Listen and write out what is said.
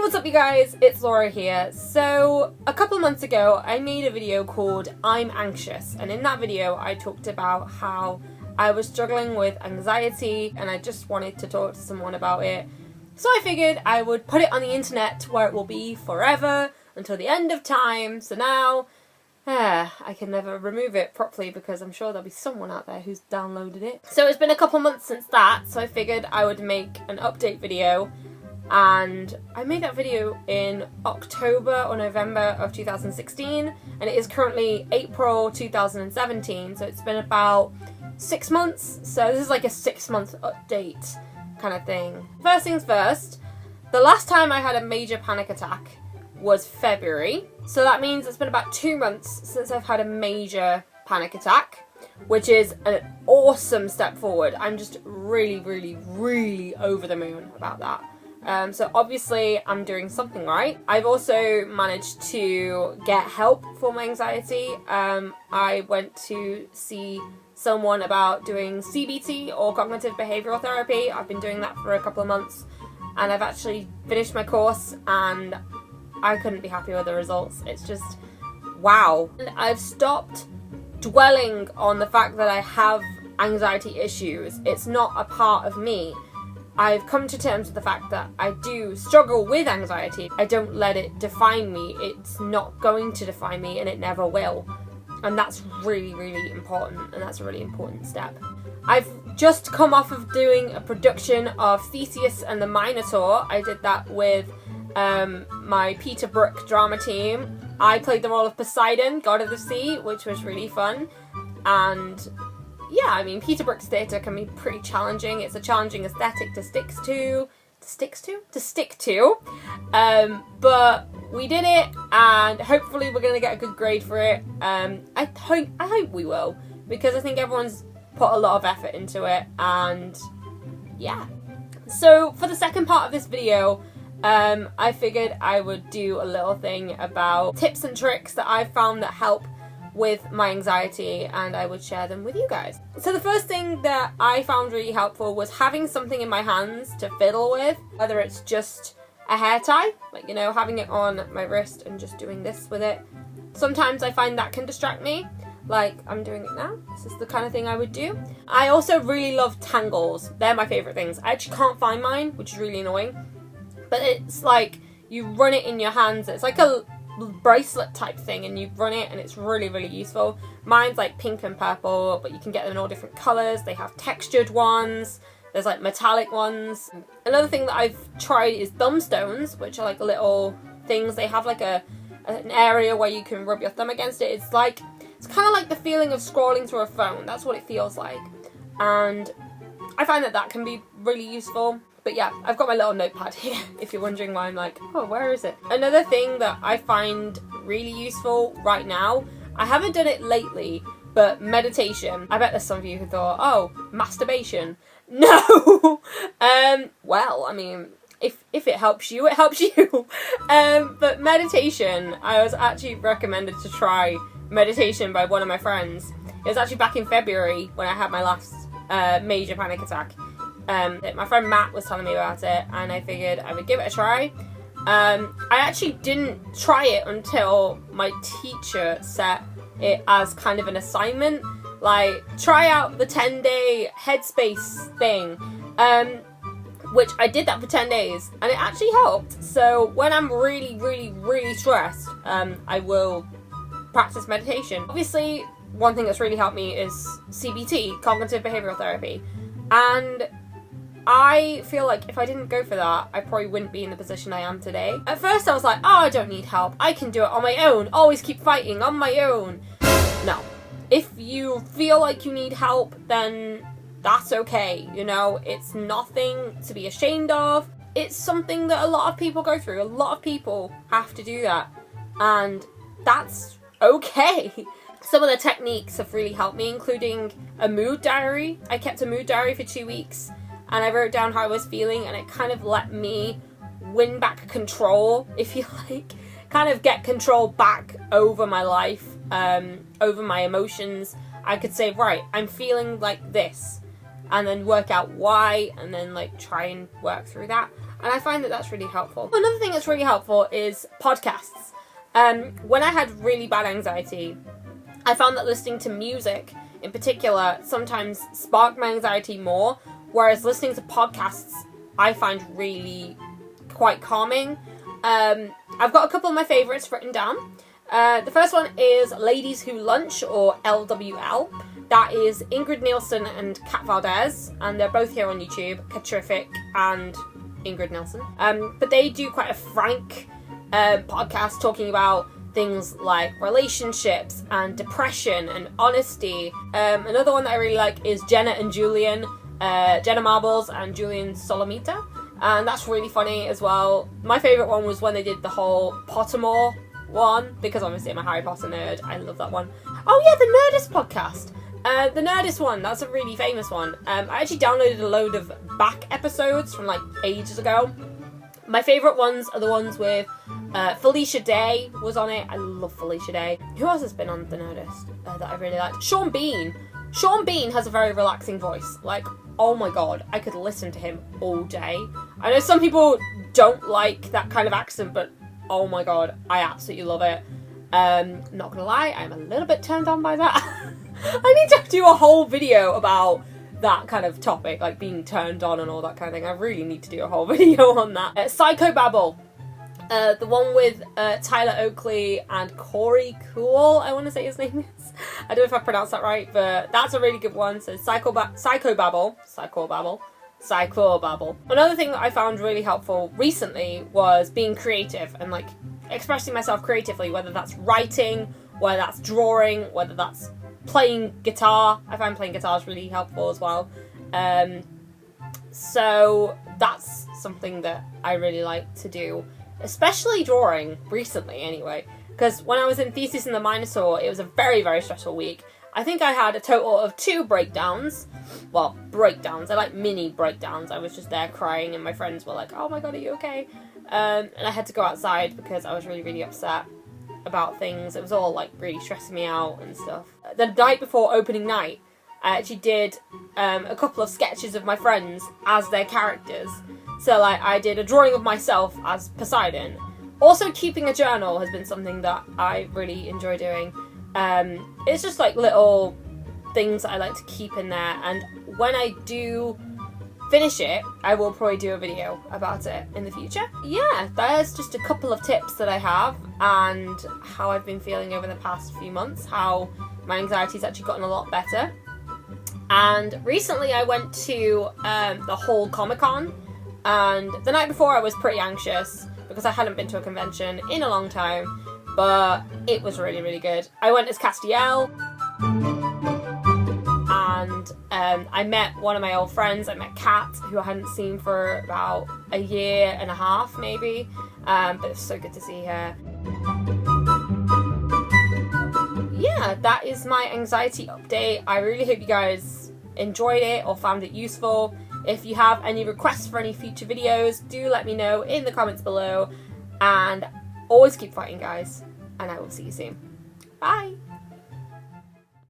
What's up you guys, it's Laura here. So a couple of months ago I made a video called I'm Anxious, and in that video I talked about how I was struggling with anxiety and I just wanted to talk to someone about it. So I figured I would put it on the internet where it will be forever until the end of time. So now I can never remove it properly because I'm sure there'll be someone out there who's downloaded it. So it's been a couple months since that, so I figured I would make an update video. And I made that video in October or November of 2016, and it is currently April 2017, so it's been about 6 months. So this is like a 6-month update kind of thing. First things first, the last time I had a major panic attack was February, so that means it's been about 2 months since I've had a major panic attack, which is an awesome step forward. I'm just really over the moon about that. So obviously I'm doing something right. I've also managed to get help for my anxiety. I went to see someone about doing CBT or cognitive behavioural therapy. I've been doing that for a couple of months and I've actually finished my course and I couldn't be happier with the results. It's just wow. And I've stopped dwelling on the fact that I have anxiety issues. It's not a part of me. I've come to terms with the fact that I do struggle with anxiety. I don't let it define me. It's not going to define me and it never will. And that's really important, and that's a really important step. I've just come off of doing a production of Theseus and the Minotaur. I did that with my Peter Brook drama team. I played the role of Poseidon, god of the sea, which was really fun. And yeah, I mean, Peter Brook's theatre can be pretty challenging. It's a challenging aesthetic to stick to. But we did it, and hopefully we're gonna get a good grade for it. I hope we will, because I think everyone's put a lot of effort into it, and yeah. So for the second part of this video, I figured I would do a little thing about tips and tricks that I've found that help with my anxiety, and I would share them with you guys. So the first thing that I found really helpful was having something in my hands to fiddle with, whether it's just a hair tie, like, you know, having it on my wrist and just doing this with it. Sometimes I find that can distract me, like I'm doing it now. This is the kind of thing I would do. I also really love tangles. They're my favourite things. I actually can't find mine, which is really annoying, but it's like you run it in your hands. It's like a bracelet type thing, and you run it and it's really useful. Mine's like pink and purple, but you can get them in all different colours. They have textured ones, there's like metallic ones. Another thing that I've tried is thumb stones, which are like little things. They have like an area where you can rub your thumb against it. It's kind of like the feeling of scrolling through a phone. That's what it feels like, and I find that can be really useful. But yeah, I've got my little notepad here, if you're wondering why I'm like, oh, where is it? Another thing that I find really useful right now, I haven't done it lately, but meditation. I bet there's some of you who thought, oh, masturbation. No! Well, I mean, if it helps you, it helps you. But meditation, I was actually recommended to try meditation by one of my friends. It was actually back in February when I had my last major panic attack. My friend Matt was telling me about it, and I figured I would give it a try. I actually didn't try it until my teacher set it as kind of an assignment, like try out the 10-day Headspace thing, which I did that for 10 days and it actually helped. So when I'm really stressed, I will practice meditation. Obviously, one thing that's really helped me is CBT, cognitive behavioural therapy, and I feel like if I didn't go for that, I probably wouldn't be in the position I am today. At first I was like, oh, I don't need help. I can do it on my own. Always keep fighting on my own. No. If you feel like you need help, then that's okay. You know, it's nothing to be ashamed of. It's something that a lot of people go through. A lot of people have to do that. And that's okay. Some of the techniques have really helped me, including a mood diary. I kept a mood diary for 2 weeks. And I wrote down how I was feeling, and it kind of let me win back control, if you like. Kind of get control back over my life, over my emotions. I could say, right, I'm feeling like this, and then work out why, and then like try and work through that. and I find that that's really helpful. Another thing that's really helpful is podcasts. When I had really bad anxiety, I found that listening to music in particular sometimes sparked my anxiety more, whereas listening to podcasts I find really quite calming. I've got a couple of my favourites written down. The first one is Ladies Who Lunch, or LWL. That is Ingrid Nielsen and Kat Valdez, and they're both here on YouTube, Katrific and Ingrid Nielsen. But they do quite a frank podcast talking about things like relationships and depression and honesty. Another one that I really like is Jenna and Julian, Jenna Marbles and Julian Solomita, and that's really funny as well. My favourite one was when they did the whole Pottermore one, because obviously I'm a Harry Potter nerd. I love that one. Oh yeah, the Nerdist podcast. The Nerdist one, that's a really famous one. I actually downloaded a load of back episodes from like ages ago. My favourite ones are the ones with Felicia Day was on it. I love Felicia Day. Who else has been on the Nerdist that I really liked? Sean Bean. Sean Bean has a very relaxing voice. Like, oh my god, I could listen to him all day. I know some people don't like that kind of accent, but oh my god, I absolutely love it. Not gonna lie, I'm a little bit turned on by that. I need to do a whole video about that kind of topic, like being turned on and all that kind of thing. I really need to do a whole video on that. Psychobabble. The one with Tyler Oakley and Corey Cool, I want to say his name is. I don't know if I pronounced that right, but that's a really good one. So Psychobabble. Another thing that I found really helpful recently was being creative and like expressing myself creatively, whether that's writing, whether that's drawing, whether that's playing guitar. I find playing guitar is really helpful as well. So that's something that I really like to do, especially drawing recently anyway, because when I was in Thesis in the Minotaur, it was a very, very stressful week. I think I had a total of 2 breakdowns. Well, breakdowns. I like mini breakdowns. I was just there crying and my friends were like, oh my god, are you okay? And I had to go outside because I was really, really upset about things. It was all like really stressing me out and stuff. The night before opening night, I actually did a couple of sketches of my friends as their characters. So like I did a drawing of myself as Poseidon. Also, keeping a journal has been something that I really enjoy doing. It's just like little things that I like to keep in there, and when I do finish it, I will probably do a video about it in the future. Yeah, there's just a couple of tips that I have and how I've been feeling over the past few months, how my anxiety's actually gotten a lot better. And recently I went to the Hull Comic-Con, and the night before I was pretty anxious because I hadn't been to a convention in a long time, but it was really, really good. I went as Castiel, and I met one of my old friends. I met Kat, who I hadn't seen for about a year and a half maybe, but it was so good to see her. Yeah, that is my anxiety update. I really hope you guys enjoyed it or found it useful. If you have any requests for any future videos, do let me know in the comments below, and always keep fighting, guys, and I will see you soon. Bye!